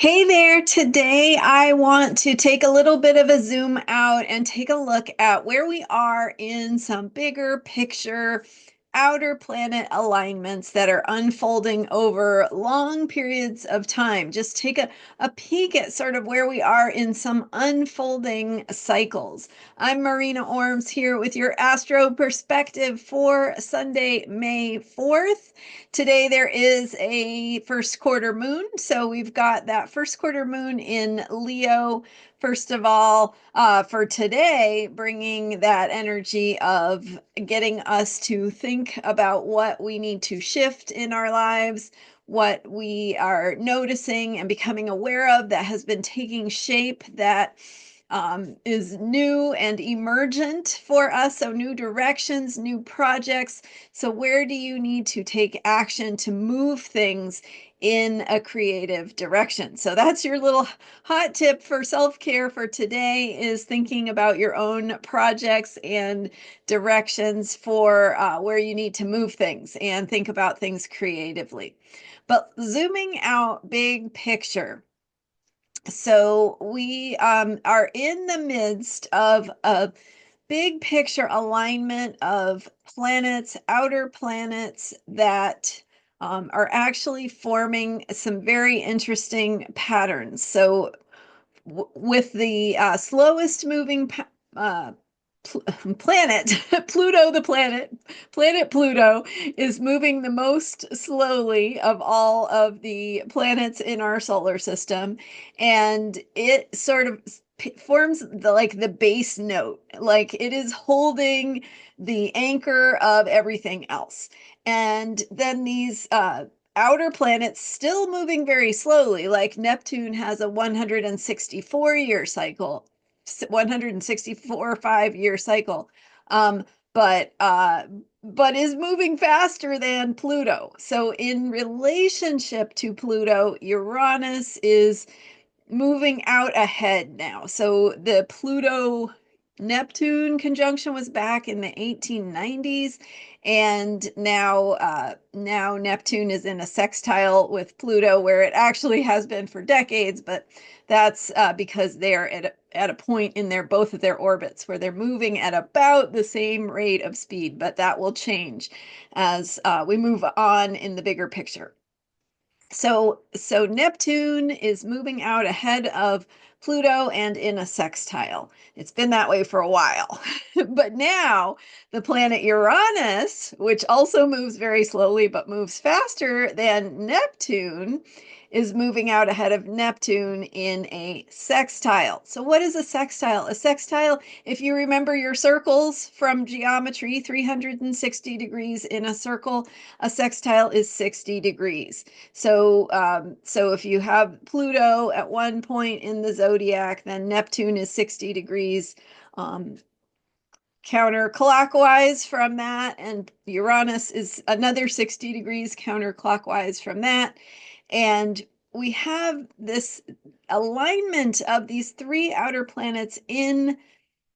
Hey there, today I want to take a little bit of a zoom out and take a look at where we are in some bigger picture outer planet alignments that are unfolding over long periods of time. Just take a peek at sort of where we are in some unfolding cycles. I'm Marina Orms here with your Astro perspective for Sunday, May 4th. Today there is a first quarter moon. So we've got that first quarter moon in Leo, first of all, for today, bringing that energy of getting us to think about what we need to shift in our lives, what we are noticing and becoming aware of that has been taking shape, that is new and emergent for us. So, new directions, new projects. So, where do you need to take action to move things in a creative direction? So, that's your little hot tip for self-care for today, is thinking about your own projects and directions for where you need to move things and think about things creatively. But zooming out big picture, so we are in the midst of a big picture alignment of planets, outer planets that are actually forming some very interesting patterns. So with the slowest moving uh, planet, Pluto, planet Pluto is moving the most slowly of all of the planets in our solar system. And it sort of forms the base note, like it is holding the anchor of everything else. And then these outer planets still moving very slowly, like Neptune has a 164-year cycle, 164 5-year cycle, um, but uh, but is moving faster than Pluto. So in relationship to Pluto, Uranus is moving out ahead now. So the Pluto Neptune conjunction was back in the 1890s, and now Neptune is in a sextile with Pluto, where it actually has been for decades. But that's because they're at a point in their both of their orbits where they're moving at about the same rate of speed. But that will change as we move on in the bigger picture. So Neptune is moving out ahead of Pluto and in a sextile. It's been that way for a while. But now the planet Uranus, which also moves very slowly but moves faster than Neptune, is moving out ahead of Neptune in a sextile. So what is a sextile? A sextile, if you remember your circles from geometry, 360 degrees in a circle, a sextile is 60 degrees. So if you have Pluto at one point in the zodiac, then Neptune is 60 degrees counterclockwise from that, and Uranus is another 60 degrees counterclockwise from that. And we have this alignment of these three outer planets in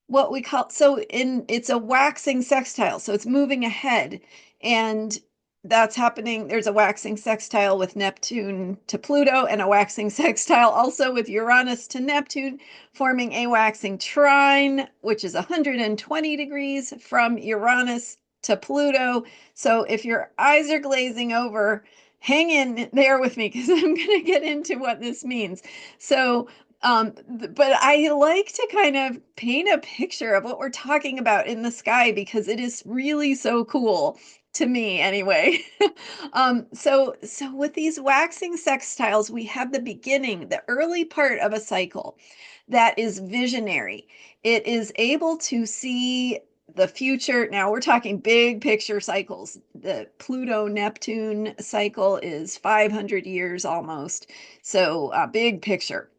what we call, it's a waxing sextile, so it's moving ahead. And that's happening. There's a waxing sextile with Neptune to Pluto, and a waxing sextile also with Uranus to Neptune, forming a waxing trine, which is 120 degrees from Uranus to Pluto. So if your eyes are glazing over, hang in there with me, because I'm going to get into what this means. So but I like to kind of paint a picture of what we're talking about in the sky, because it is really so cool to me anyway. So with these waxing sextiles, we have the beginning, the early part of a cycle that is visionary. It is able to see the future. Now we're talking big picture cycles. The Pluto-Neptune cycle is 500 years almost. So big picture.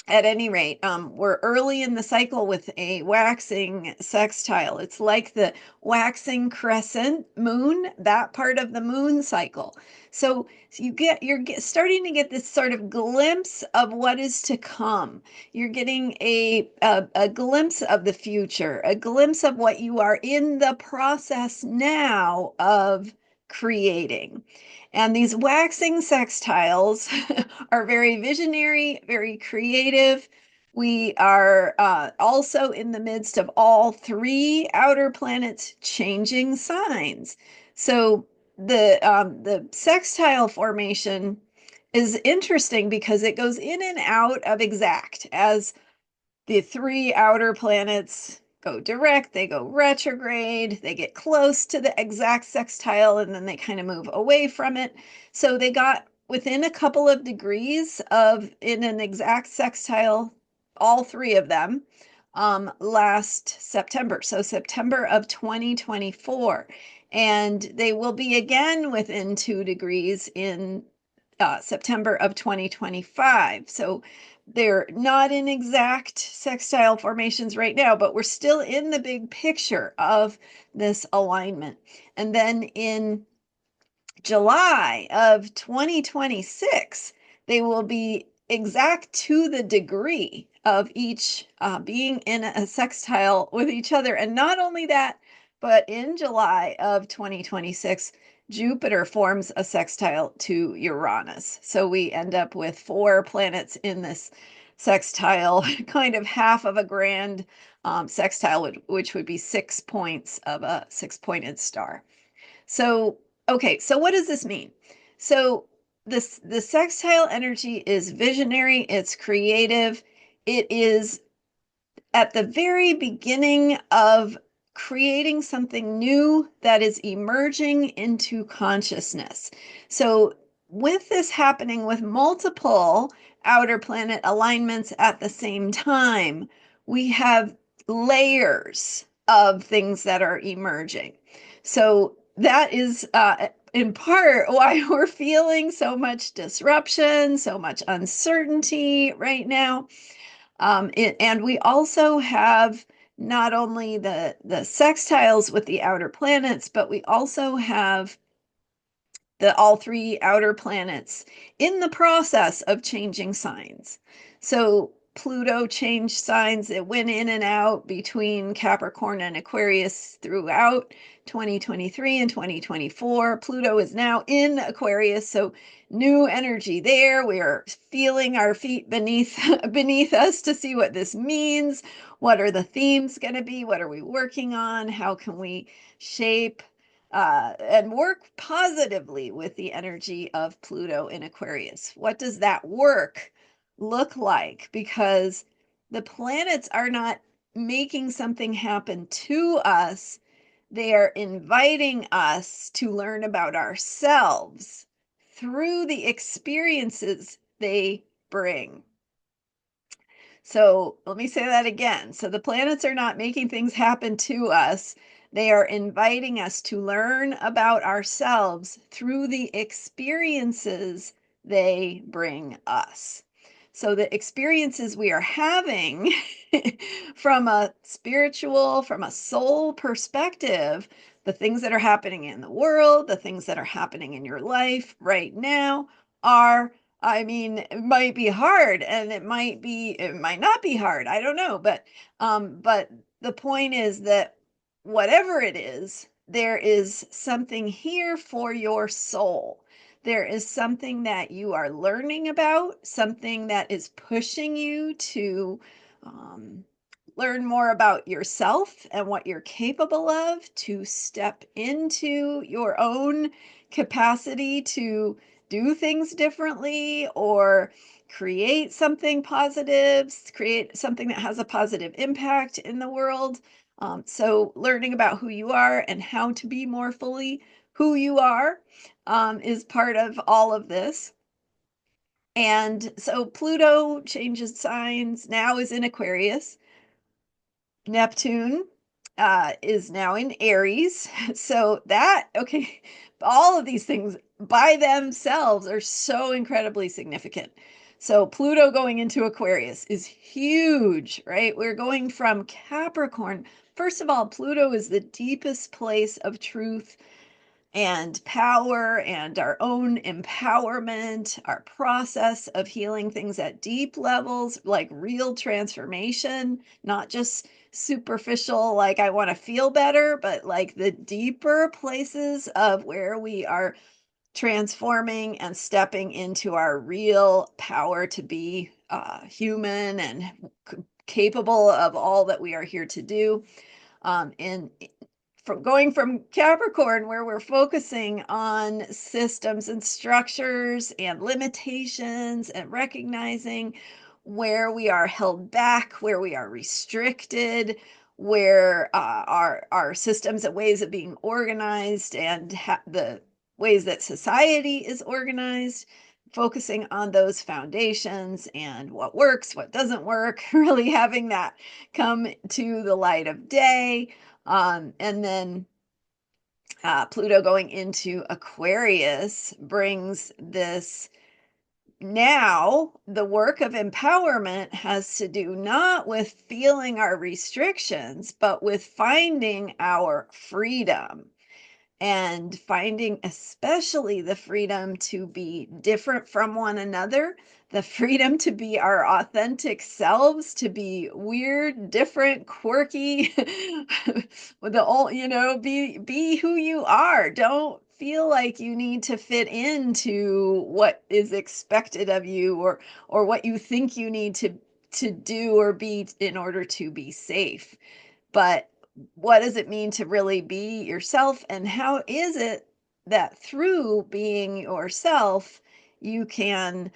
At any rate, we're early in the cycle with a waxing sextile. It's like the waxing crescent moon, that part of the moon cycle. So you're starting to get this sort of glimpse of what is to come. You're getting a glimpse of the future, a glimpse of what you are in the process now of creating. And these waxing sextiles are very visionary, very creative. We are also in the midst of all three outer planets changing signs. So the sextile formation is interesting because it goes in and out of exact as the three outer planets go direct, they go retrograde, they get close to the exact sextile, and then they kind of move away from it. So they got within a couple of degrees of in an exact sextile, all three of them, last September. So September of 2024. And they will be again within 2 degrees in September of 2025. So they're not in exact sextile formations right now, but we're still in the big picture of this alignment. And then in July of 2026, they will be exact to the degree of each being in a sextile with each other. And not only that, but in July of 2026, Jupiter forms a sextile to Uranus. So we end up with 4 planets in this sextile, kind of half of a grand sextile, which would be 6 points of a 6-pointed star. So, okay, so what does this mean? So the sextile energy is visionary, it's creative, it is at the very beginning of creating something new that is emerging into consciousness. So with this happening with multiple outer planet alignments at the same time, we have layers of things that are emerging. So that is in part why we're feeling so much disruption, so much uncertainty right now. And we also have not only the sextiles with the outer planets, but we also have all three outer planets in the process of changing signs. So Pluto changed signs. It went in and out between Capricorn and Aquarius throughout 2023 and 2024. Pluto is now in Aquarius, so new energy there. We are feeling our feet beneath us to see what this means. What are the themes going to be? What are we working on? How can we shape and work positively with the energy of Pluto in Aquarius? What does that work look like? Because the planets are not making something happen to us, they are inviting us to learn about ourselves through the experiences they bring. So let me say that again. So the planets are not making things happen to us. They are inviting us to learn about ourselves through the experiences they bring us. So the experiences we are having from a spiritual, from a soul perspective, the things that are happening in the world, the things that are happening in your life right now are, I mean, it might be hard and it might not be hard. I don't know. But the point is that whatever it is, there is something here for your soul. There is something that you are learning about, something that is pushing you to learn more about yourself and what you're capable of, to step into your own capacity to do things differently or create something positive, create something that has a positive impact in the world. So learning about who you are and how to be more fully who you are is part of all of this. And so Pluto changes signs, now is in Aquarius. Neptune is now in Aries. So that, okay, all of these things by themselves are so incredibly significant. So Pluto going into Aquarius is huge, right? We're going from Capricorn. First of all, Pluto is the deepest place of truth and power and our own empowerment, our process of healing things at deep levels, like real transformation, not just superficial, like I want to feel better, but like the deeper places of where we are transforming and stepping into our real power to be human and capable of all that we are here to do. And from going from Capricorn, where we're focusing on systems and structures and limitations and recognizing where we are held back, where we are restricted, where our systems and ways of being organized and the ways that society is organized, focusing on those foundations and what works, what doesn't work, really having that come to the light of day. And then Pluto going into Aquarius brings this. Now, the work of empowerment has to do not with feeling our restrictions, but with finding our freedom and finding especially the freedom to be different from one another, the freedom to be our authentic selves, to be weird, different, quirky, with the all, be who you are. Don't feel like you need to fit into what is expected of you, or what you think you need to do or be in order to be safe. But what does it mean to really be yourself? And how is it that through being yourself, you can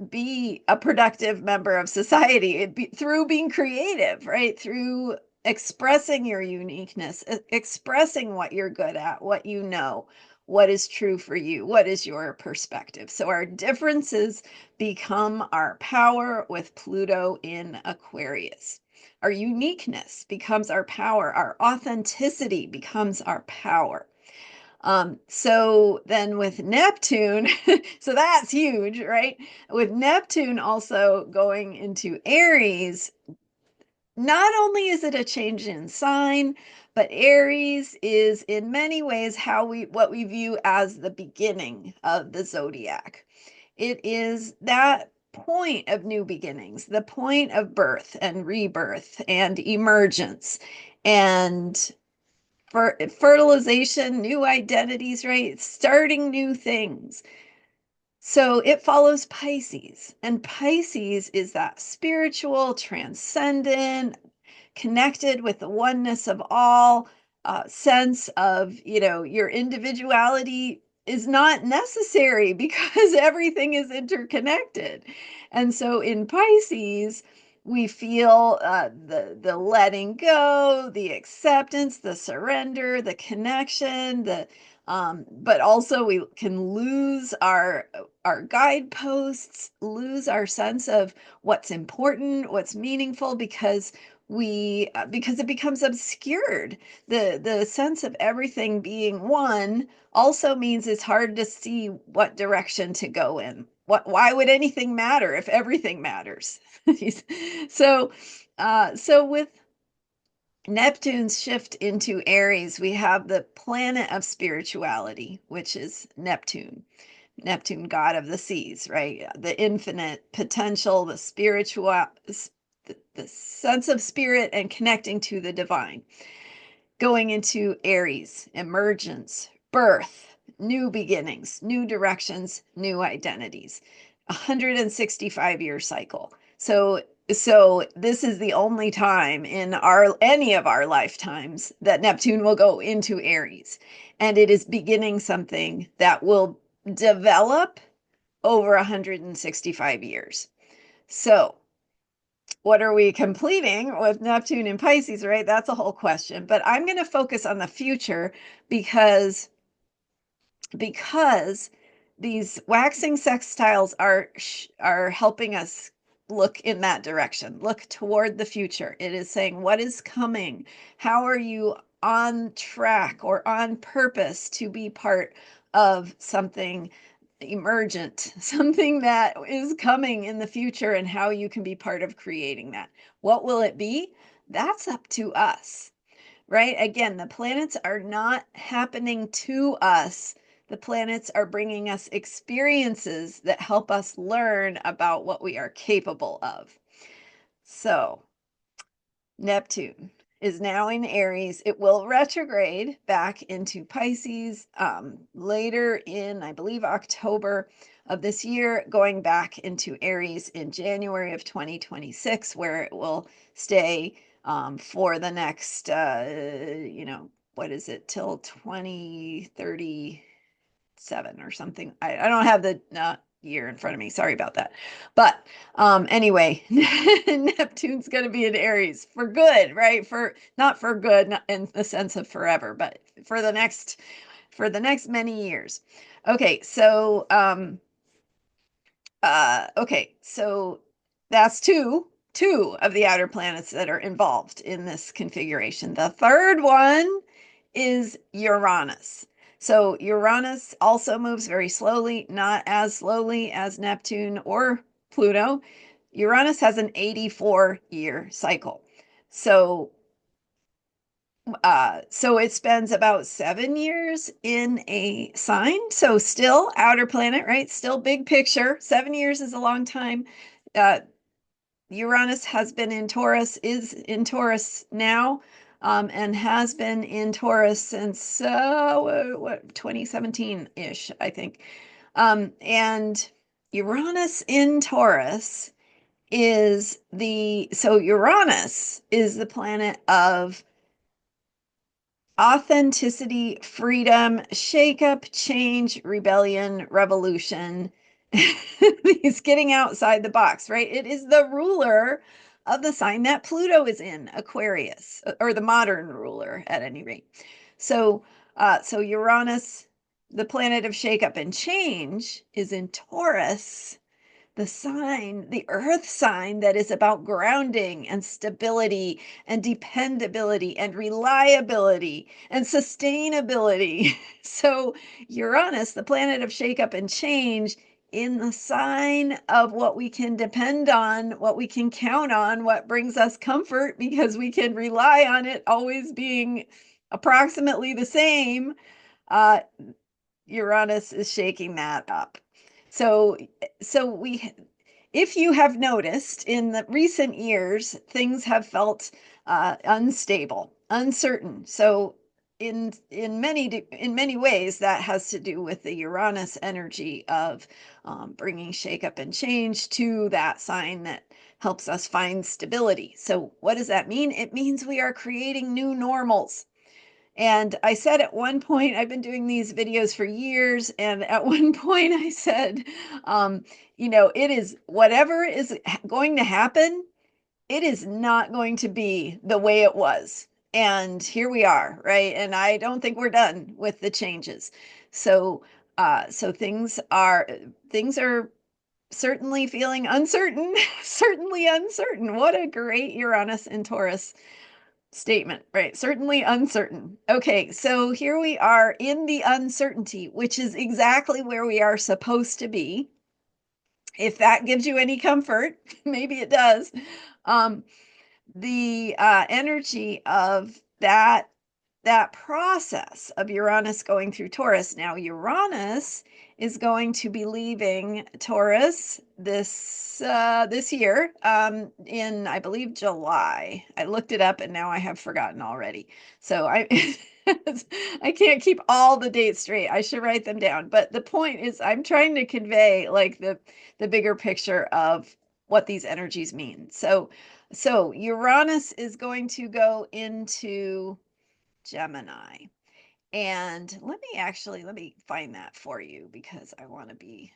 be a productive member of society through being creative, right? Through expressing your uniqueness, expressing what you're good at, what you know, what is true for you, what is your perspective. So our differences become our power with Pluto in Aquarius. Our uniqueness becomes our power. Our authenticity becomes our power. So then with Neptune, so that's huge, right? With Neptune also going into Aries, not only is it a change in sign, but Aries is in many ways what we view as the beginning of the zodiac. It is that point of new beginnings, the point of birth and rebirth and emergence and for fertilization, new identities, right? Starting new things. So it follows Pisces, and Pisces is that spiritual, transcendent, connected with the oneness of all, sense of, your individuality is not necessary because everything is interconnected. And so in Pisces, we feel the letting go, the acceptance, the surrender, the connection, but also we can lose our guideposts, lose our sense of what's important, what's meaningful, because it becomes obscured. The sense of everything being one also means it's hard to see what direction to go in. Why would anything matter if everything matters? So with Neptune's shift into Aries, we have the planet of spirituality, which is Neptune. Neptune, god of the seas, right? The infinite potential, the spiritual, the sense of spirit and connecting to the divine. Going into Aries, emergence, birth, new beginnings, new directions, new identities. 165-year cycle. So this is the only time in any of our lifetimes that Neptune will go into Aries, and it is beginning something that will develop over 165 years. So what are we completing with Neptune in Pisces, right? That's a whole question, but I'm going to focus on the future because these waxing sextiles are helping us look in that direction, look toward the future. It is saying what is coming. How are you on track or on purpose to be part of something emergent, something that is coming in the future, and how you can be part of creating that. What will it be? That's up to us. right? Again, the planets are not happening to us. The planets are bringing us experiences that help us learn about what we are capable of. So, Neptune is now in Aries. It will retrograde back into Pisces later in, I believe, October of this year, going back into Aries in January of 2026, where it will stay for the next, what is it, till 2030. 7 or something. I don't have the year in front of me. Sorry about that. But anyway, Neptune's going to be in Aries for good, right? For not for good not in the sense of forever, but for the next many years. Okay, so that's two of the outer planets that are involved in this configuration. The third one is Uranus. So Uranus also moves very slowly, not as slowly as Neptune or Pluto. Uranus has an 84-year cycle. So it spends about 7 years in a sign. So still outer planet, right? Still big picture. 7 years is a long time. Uranus has been in Taurus, is in Taurus now, and has been in Taurus since 2017-ish, I think. And Uranus in Taurus Uranus is the planet of authenticity, freedom, shakeup, change, rebellion, revolution. He's getting outside the box, right? It is the ruler of the sign that Pluto is in, Aquarius, or the modern ruler at any rate. So Uranus, the planet of shakeup and change, is in Taurus, the sign, the earth sign that is about grounding and stability and dependability and reliability and sustainability. So Uranus, the planet of shakeup and change, in the sign of what we can depend on, what we can count on, what brings us comfort because we can rely on it always being approximately the same. Uranus is shaking that up. So if you have noticed in the recent years, things have felt unstable, uncertain. So in many ways, that has to do with the Uranus energy of bringing shakeup and change to that sign that helps us find stability. So what does that mean? It means we are creating new normals. And I said at one point, I've been doing these videos for years, and at one point I said, it is whatever is going to happen, it is not going to be the way it was. And here we are, right? And I don't think we're done with the changes. So, things are certainly feeling uncertain, certainly uncertain. What a great Uranus and Taurus statement, right? Certainly uncertain. Okay, so here we are in the uncertainty, which is exactly where we are supposed to be. If that gives you any comfort, maybe it does. The energy of that process of Uranus going through Taurus. Now, Uranus is going to be leaving Taurus this year in, I believe, July. I looked it up and now I have forgotten already. So I I can't keep all the dates straight. I should write them down. But the point is, I'm trying to convey like the bigger picture of what these energies mean. So Uranus is going to go into Gemini. And let me find that for you because I want to be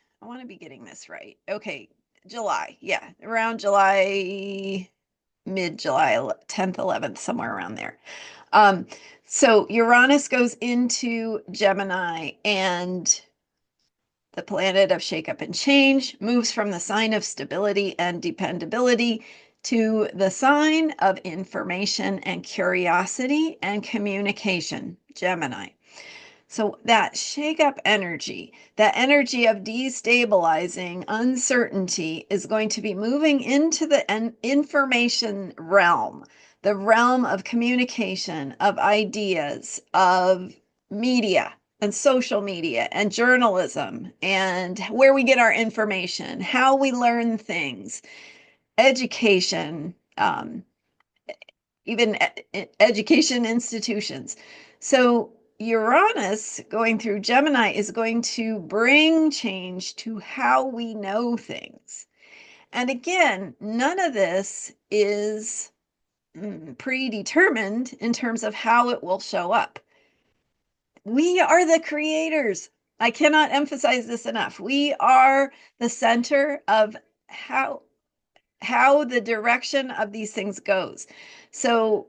getting this right. Okay, July. Yeah, around July, mid-July, 10th, 11th, somewhere around there. So Uranus goes into Gemini, and the planet of shakeup and change moves from the sign of stability and dependability to the sign of information and curiosity and communication, Gemini. So that shakeup energy, that energy of destabilizing uncertainty, is going to be moving into the information realm. the realm of communication, of ideas, of media and social media and journalism and where we get our information, how we learn things, education, even education institutions. So Uranus going through Gemini is going to bring change to how we know things. And again, none of this is predetermined in terms of how it will show up. We are the creators. I cannot emphasize this enough. We are the center of how the direction of these things goes. So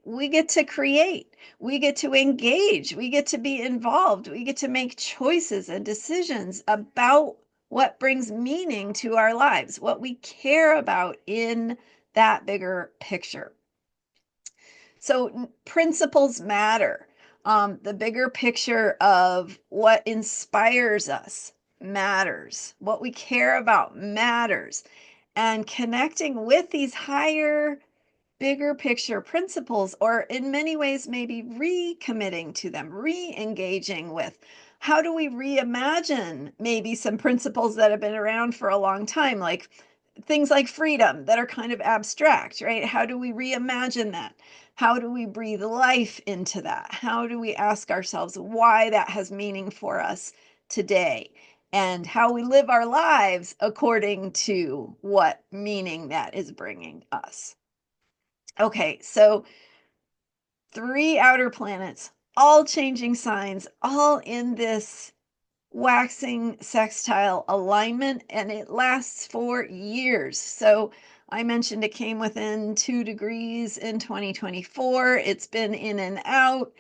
we get to create, we get to engage, we get to be involved, we get to make choices and decisions about what brings meaning to our lives, what we care about in that bigger picture. So principles matter. The bigger picture of what inspires us matters. What we care about matters. And connecting with these higher, bigger picture principles, or in many ways, maybe recommitting to them, re-engaging with. How do we reimagine maybe some principles that have been around for a long time, like things like freedom that are kind of abstract, right? How do we reimagine that? How do we breathe life into that? How do we ask ourselves why that has meaning for us today? And how we live our lives according to what meaning that is bringing us. Okay, so 3 outer planets, all changing signs, all in this waxing sextile alignment, and it lasts for years. So I mentioned it came within 2 degrees in 2024. It's been in and out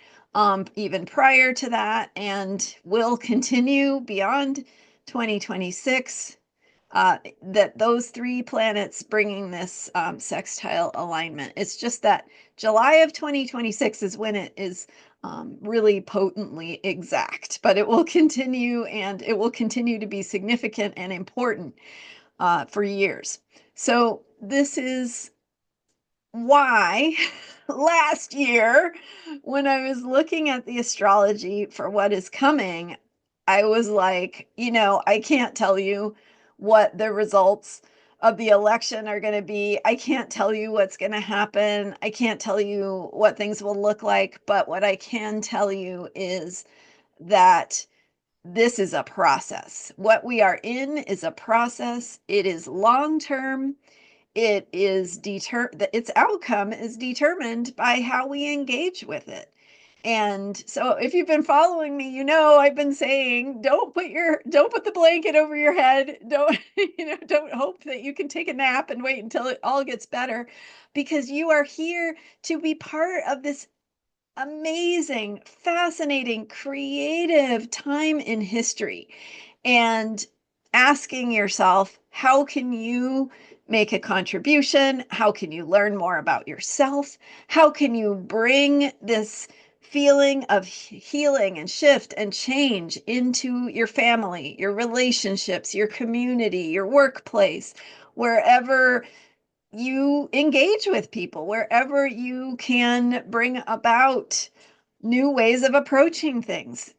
even prior to that, and will continue beyond 2026. That those 3 planets bringing this sextile alignment. It's just that July of 2026 is when it is really potently exact, but it will continue, and it will continue to be significant and important for years. So this is why last year, when I was looking at the astrology for what is coming, I was like, I can't tell you what the results of the election are going to be. I can't tell you what's going to happen. I can't tell you what things will look like. But what I can tell you is that this is a process. What we are in is a process. It is long term. It is its outcome is determined by how we engage with it. And so if you've been following me, I've been saying don't put the blanket over your head. Don't don't hope that you can take a nap and wait until it all gets better, because you are here to be part of this amazing, fascinating, creative time in history. And asking yourself, how can you make a contribution? How can you learn more about yourself? How can you bring this feeling of healing and shift and change into your family, your relationships, your community, your workplace, wherever you engage with people, wherever you can bring about new ways of approaching things,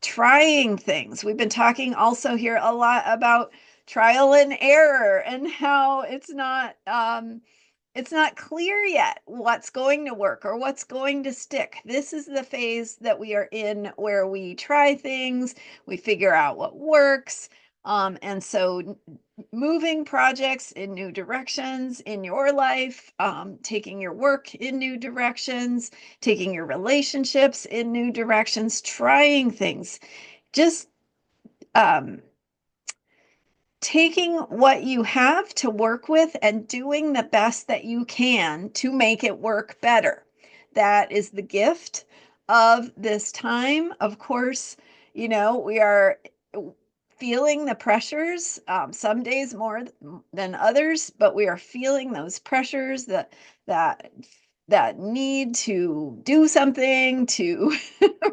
trying things. We've been talking also here a lot about trial and error, and how it's not clear yet what's going to work or what's going to stick. This is the phase that we are in, where we try things, we figure out what works. And so moving projects in new directions in your life, taking your work in new directions, taking your relationships in new directions, trying things, just taking what you have to work with and doing the best that you can to make it work better. That is the gift of this time. Of course, we are feeling the pressures, some days more than others, but we are feeling those pressures that that need to do something to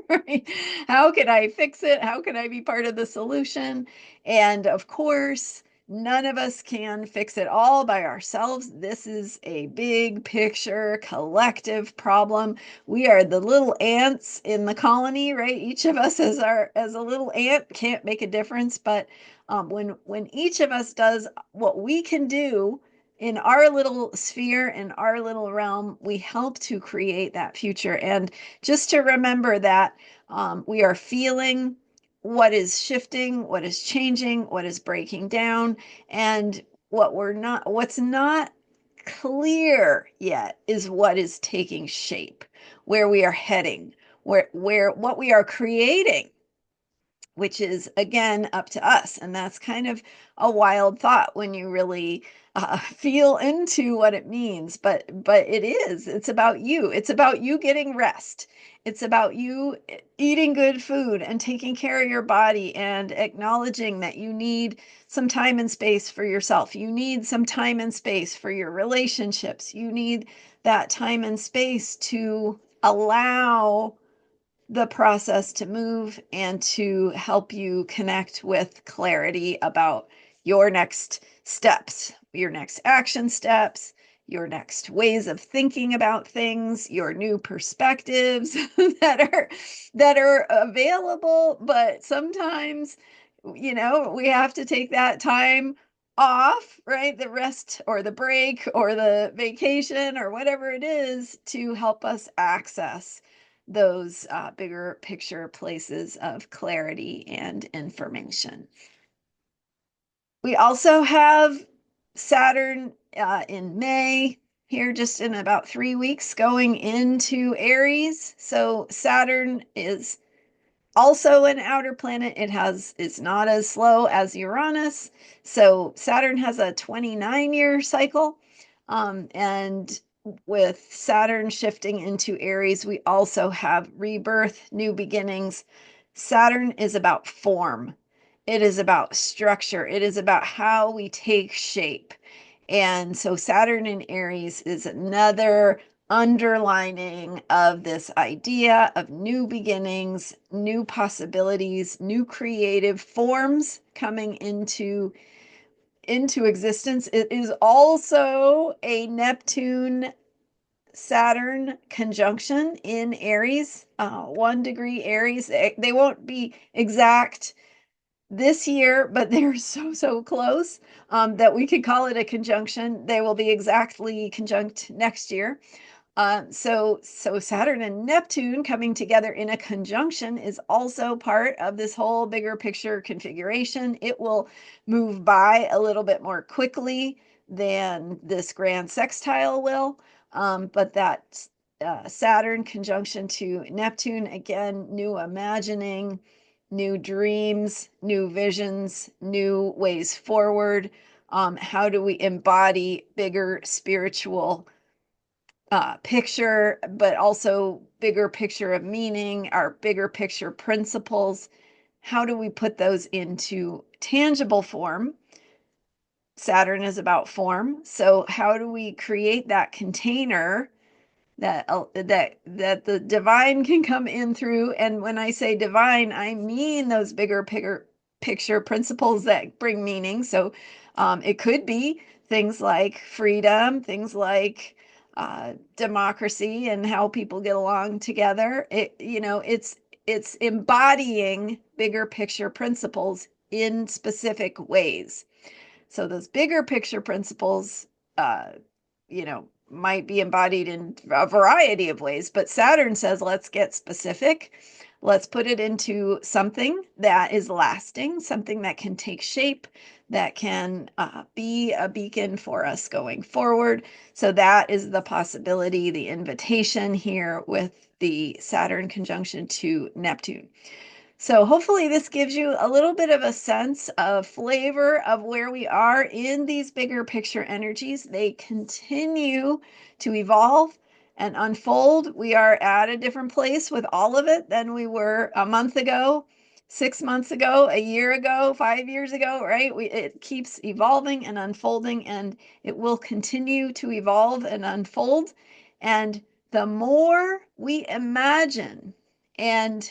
right? How can I fix it? How can I be part of the solution? And of course, None of us can fix it all by ourselves. This is a big picture collective problem. We are the little ants in the colony, right? Each of us as a little ant can't make a difference, but when each of us does what we can do in our little sphere, in our little realm, we help to create that future. And just to remember that we are feeling what is shifting, what is changing, what is breaking down, and what's not clear yet is what is taking shape, where we are heading, where what we are creating, which is again up to us. And that's kind of a wild thought when you really feel into what it means. But it's about you. It's about you getting rest. It's about you eating good food and taking care of your body and acknowledging that you need some time and space for yourself. You need some time and space for your relationships. You need that time and space to allow the process to move and to help you connect with clarity about your next steps, your next action steps, your next ways of thinking about things, your new perspectives that are available, but sometimes we have to take that time off, right? The rest or the break or the vacation or whatever it is to help us access those bigger picture places of clarity and information. We also have Saturn in May, here just in about 3 weeks, going into Aries. So Saturn is also an outer planet. It's not as slow as Uranus. So Saturn has a 29-year cycle. And with Saturn shifting into Aries, we also have rebirth, new beginnings. Saturn is about form. It is about structure. It is about how we take shape. And so Saturn in Aries is another underlining of this idea of new beginnings, new possibilities, new creative forms coming into existence. It is also a Neptune Saturn conjunction in Aries, 1 degree Aries. They won't be exact this year, but they're so close that we could call it a conjunction. They will be exactly conjunct next year. So Saturn and Neptune coming together in a conjunction is also part of this whole bigger picture configuration. It will move by a little bit more quickly than this grand sextile will, but that Saturn conjunction to Neptune, again, new imagining, new dreams, new visions, new ways forward. How do we embody bigger spiritual picture, but also bigger picture of meaning, our bigger picture principles? How do we put those into tangible form? Saturn is about form. So how do we create that container that the divine can come in through? And when I say divine, I mean those bigger picture principles that bring meaning. So it could be things like freedom, things like democracy and how people get along together. It's embodying bigger picture principles in specific ways. So those bigger picture principles, might be embodied in a variety of ways, but Saturn says, let's get specific. Let's put it into something that is lasting, something that can take shape, that can be a beacon for us going forward. So that is the possibility, the invitation here with the Saturn conjunction to Neptune. So hopefully this gives you a little bit of a sense of flavor of where we are in these bigger picture energies. They continue to evolve and unfold. We are at a different place with all of it than we were a month ago, 6 months ago, a year ago, 5 years ago, right? It keeps evolving and unfolding, and it will continue to evolve and unfold. And the more we imagine and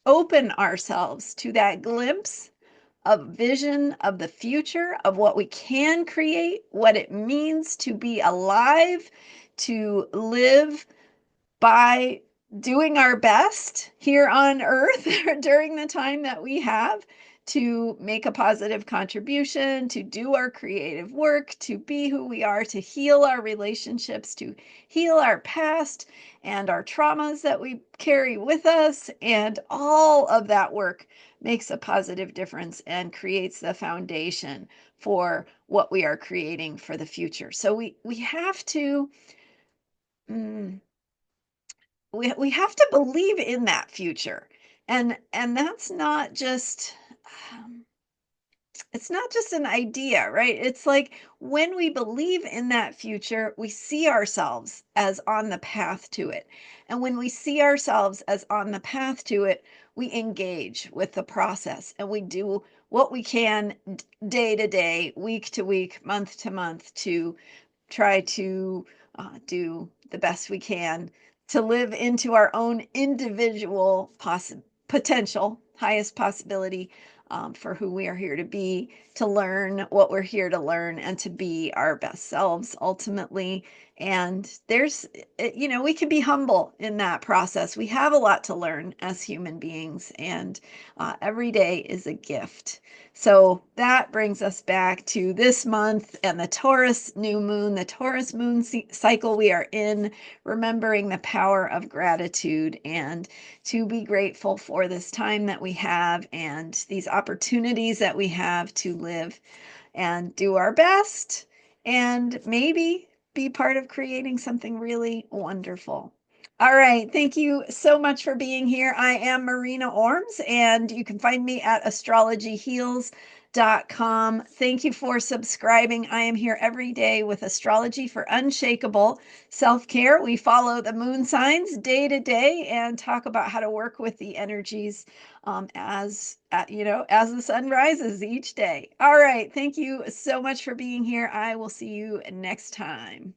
open ourselves to that glimpse a vision of the future, of what we can create, what it means to be alive, to live by doing our best here on earth during the time that we have to make a positive contribution, to do our creative work, to be who we are, to heal our relationships, to heal our past and our traumas that we carry with us. And all of that work makes a positive difference and creates the foundation for what we are creating for the future. So we have to mm, we have to believe in that future, and that's not just um, it's not just an idea, right? It's like when we believe in that future, we see ourselves as on the path to it. And when we see ourselves as on the path to it, we engage with the process and we do what we can day to day, week to week, month to month to try to do the best we can to live into our own individual potential, highest possibility for who we are here to be, to learn what we're here to learn, and to be our best selves ultimately. And we can be humble in that process. We have a lot to learn as human beings, and every day is a gift. So that brings us back to this month and the Taurus new moon, the Taurus moon cycle we are in, remembering the power of gratitude and to be grateful for this time that we have and these opportunities that we have to live and do our best and maybe be part of creating something really wonderful. All right. Thank you so much for being here. I am Marina Orms, and you can find me at astrologyheals.com. Thank you for subscribing. I am here every day with Astrology for Unshakable Self-Care. We follow the moon signs day to day and talk about how to work with the energies as the sun rises each day. All right. Thank you so much for being here. I will see you next time.